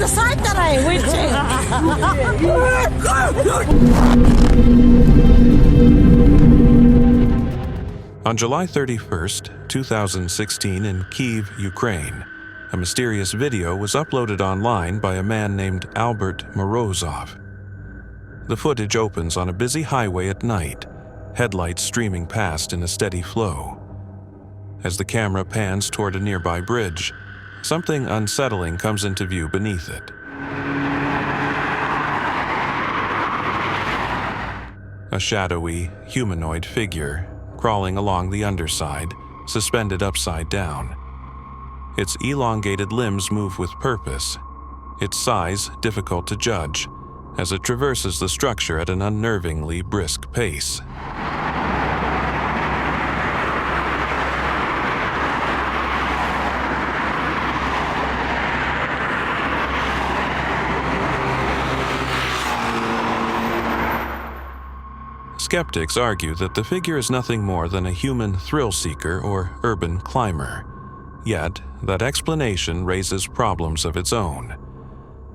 the side that I went On July 31st, 2016 in Kyiv, Ukraine, a mysterious video was uploaded online by a man named Albert Morozov. The footage opens on a busy highway at night, headlights streaming past in a steady flow. As the camera pans toward a nearby bridge, something unsettling comes into view beneath it. A shadowy, humanoid figure crawling along the underside, suspended upside down. Its elongated limbs move with purpose, its size difficult to judge, as it traverses the structure at an unnervingly brisk pace. Skeptics argue that the figure is nothing more than a human thrill-seeker or urban climber. Yet, that explanation raises problems of its own.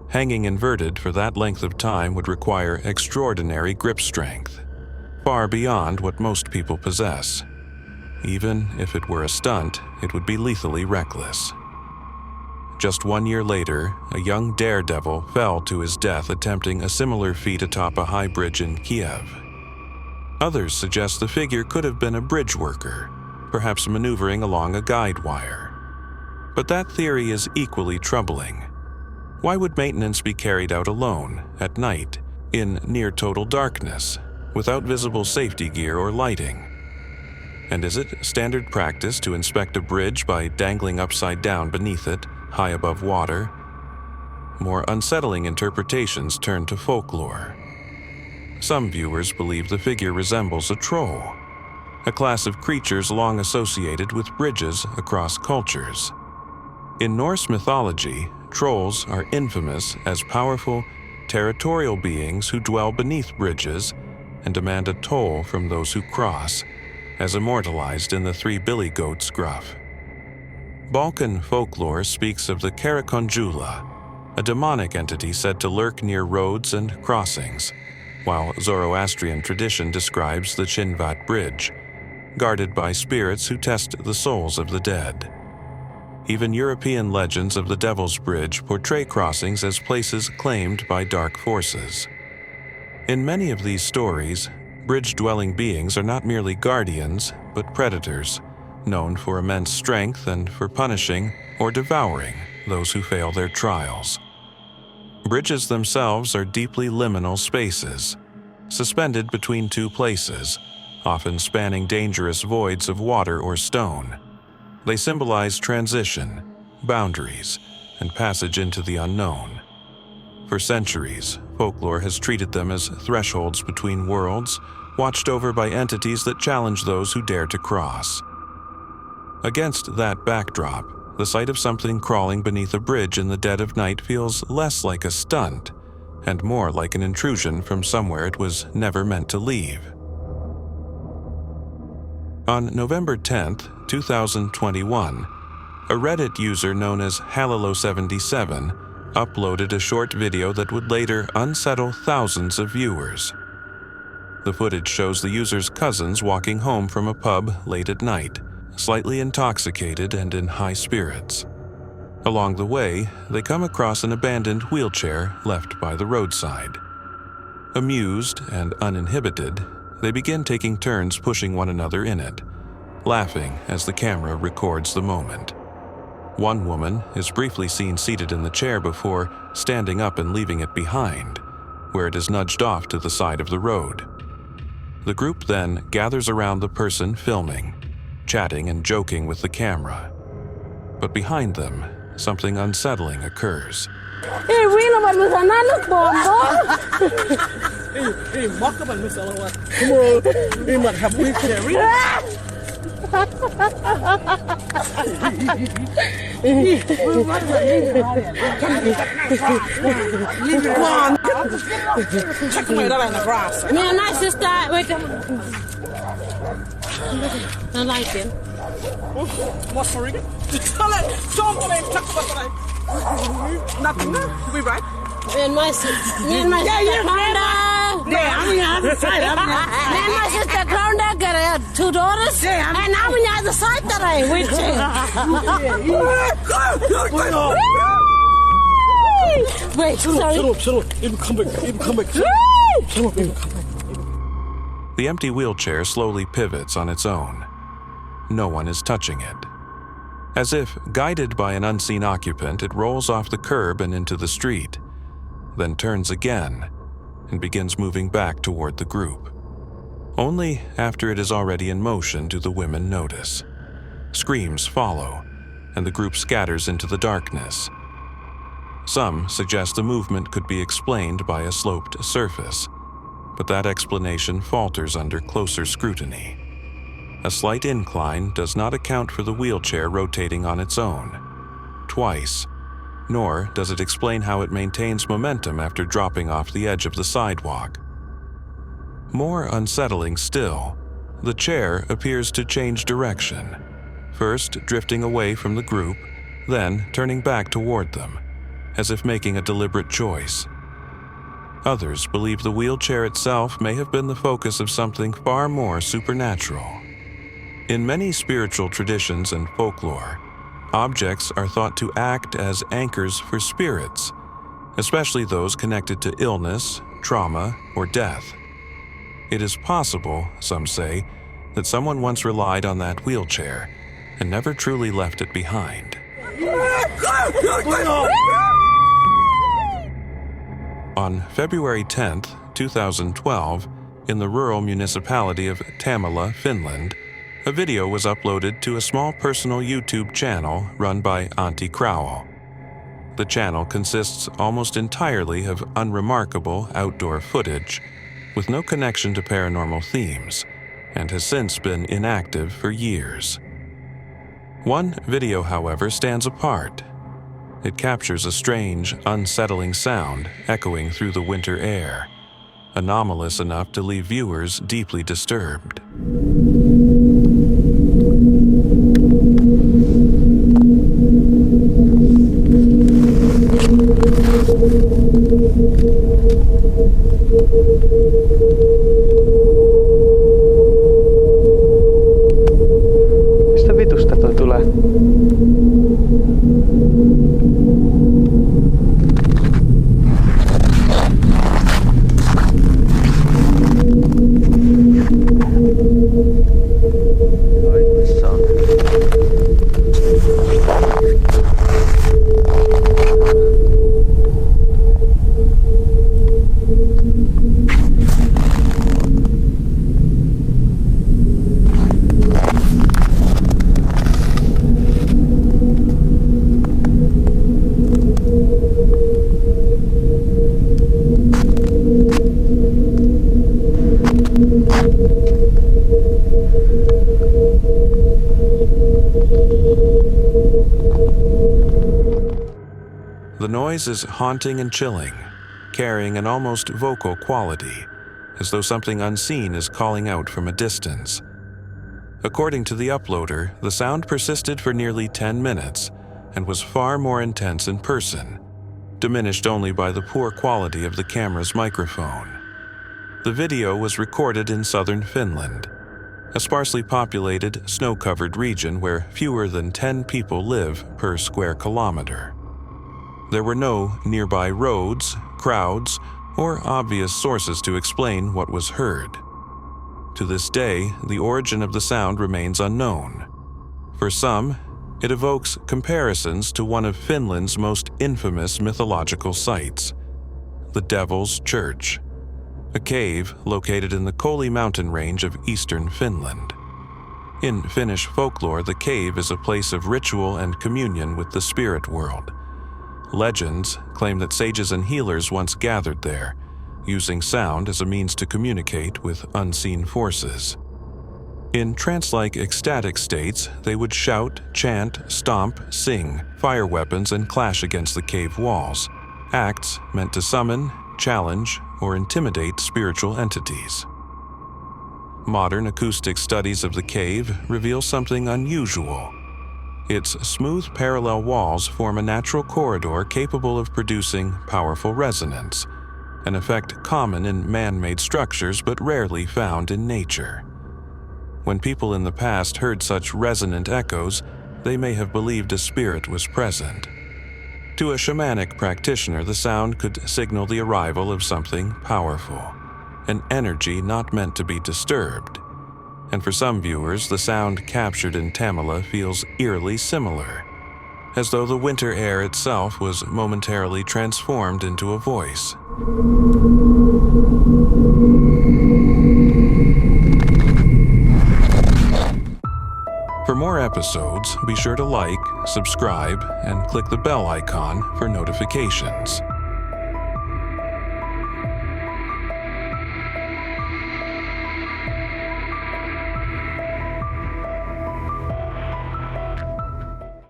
Hanging inverted for that length of time would require extraordinary grip strength, far beyond what most people possess. Even if it were a stunt, it would be lethally reckless. Just 1 year later, a young daredevil fell to his death attempting a similar feat atop a high bridge in Kiev. Others suggest the figure could have been a bridge worker, perhaps maneuvering along a guide wire. But that theory is equally troubling. Why would maintenance be carried out alone, at night, in near-total darkness, without visible safety gear or lighting? And is it standard practice to inspect a bridge by dangling upside down beneath it, high above water? More unsettling interpretations turn to folklore. Some viewers believe the figure resembles a troll, a class of creatures long associated with bridges across cultures. In Norse mythology, trolls are infamous as powerful, territorial beings who dwell beneath bridges and demand a toll from those who cross, as immortalized in the Three Billy Goats gruff. Balkan folklore speaks of the Karakonjula, a demonic entity said to lurk near roads and crossings, while Zoroastrian tradition describes the Chinvat Bridge, guarded by spirits who test the souls of the dead. Even European legends of the Devil's Bridge portray crossings as places claimed by dark forces. In many of these stories, bridge-dwelling beings are not merely guardians, but predators, known for immense strength and for punishing or devouring those who fail their trials. Bridges themselves are deeply liminal spaces, suspended between two places, often spanning dangerous voids of water or stone. They symbolize transition, boundaries, and passage into the unknown. For centuries, folklore has treated them as thresholds between worlds, watched over by entities that challenge those who dare to cross. Against that backdrop, the sight of something crawling beneath a bridge in the dead of night feels less like a stunt and more like an intrusion from somewhere it was never meant to leave. On November 10th, 2021, a Reddit user known as Halilo77 uploaded a short video that would later unsettle thousands of viewers. The footage shows the user's cousins walking home from a pub late at night, slightly intoxicated and in high spirits. Along the way, they come across an abandoned wheelchair left by the roadside. Amused and uninhibited, they begin taking turns pushing one another in it, laughing as the camera records the moment. One woman is briefly seen seated in the chair before standing up and leaving it behind, where it is nudged off to the side of the road. The group then gathers around the person filming, chatting and joking with the camera. But behind them, something unsettling occurs. Yeah, nice sister. Wait. I like him. Nothing. We right. Me and my sister found out. Yeah, I'm on the other side. Me and my sister found out got 2 daughters. Yeah, and I'm on the other side today with you. Wait, sorry. Shut up. Even come back. The empty wheelchair slowly pivots on its own. No one is touching it. As if guided by an unseen occupant, it rolls off the curb and into the street, then turns again and begins moving back toward the group. Only after it is already in motion do the women notice. Screams follow, and the group scatters into the darkness. Some suggest the movement could be explained by a sloped surface, but that explanation falters under closer scrutiny. A slight incline does not account for the wheelchair rotating on its own twice, nor does it explain how it maintains momentum after dropping off the edge of the sidewalk. More unsettling still, the chair appears to change direction, first drifting away from the group, then turning back toward them, as if making a deliberate choice. Others believe the wheelchair itself may have been the focus of something far more supernatural. In many spiritual traditions and folklore, objects are thought to act as anchors for spirits, especially those connected to illness, trauma, or death. It is possible, some say, that someone once relied on that wheelchair and never truly left it behind. On February 10, 2012, in the rural municipality of Tammela, Finland, a video was uploaded to a small personal YouTube channel run by Antti Crowell. The channel consists almost entirely of unremarkable outdoor footage, with no connection to paranormal themes, and has since been inactive for years. One video, however, stands apart. It captures a strange, unsettling sound echoing through the winter air, anomalous enough to leave viewers deeply disturbed. Mistä vitusta toi tulee? The noise is haunting and chilling, carrying an almost vocal quality, as though something unseen is calling out from a distance. According to the uploader, the sound persisted for nearly 10 minutes and was far more intense in person, diminished only by the poor quality of the camera's microphone. The video was recorded in southern Finland, a sparsely populated, snow-covered region where fewer than 10 people live per square kilometer. There were no nearby roads, crowds, or obvious sources to explain what was heard. To this day, the origin of the sound remains unknown. For some, it evokes comparisons to one of Finland's most infamous mythological sites, the Devil's Church, a cave located in the Koli mountain range of eastern Finland. In Finnish folklore, the cave is a place of ritual and communion with the spirit world. Legends claim that sages and healers once gathered there, using sound as a means to communicate with unseen forces. In trance-like ecstatic states, they would shout, chant, stomp, sing, fire weapons, and clash against the cave walls, acts meant to summon, challenge, or intimidate spiritual entities. Modern acoustic studies of the cave reveal something unusual. Its smooth parallel walls form a natural corridor capable of producing powerful resonance, an effect common in man-made structures but rarely found in nature. When people in the past heard such resonant echoes, they may have believed a spirit was present. To a shamanic practitioner, the sound could signal the arrival of something powerful, an energy not meant to be disturbed. And for some viewers, the sound captured in Tamala feels eerily similar, as though the winter air itself was momentarily transformed into a voice. For more episodes, be sure to like, subscribe, and click the bell icon for notifications.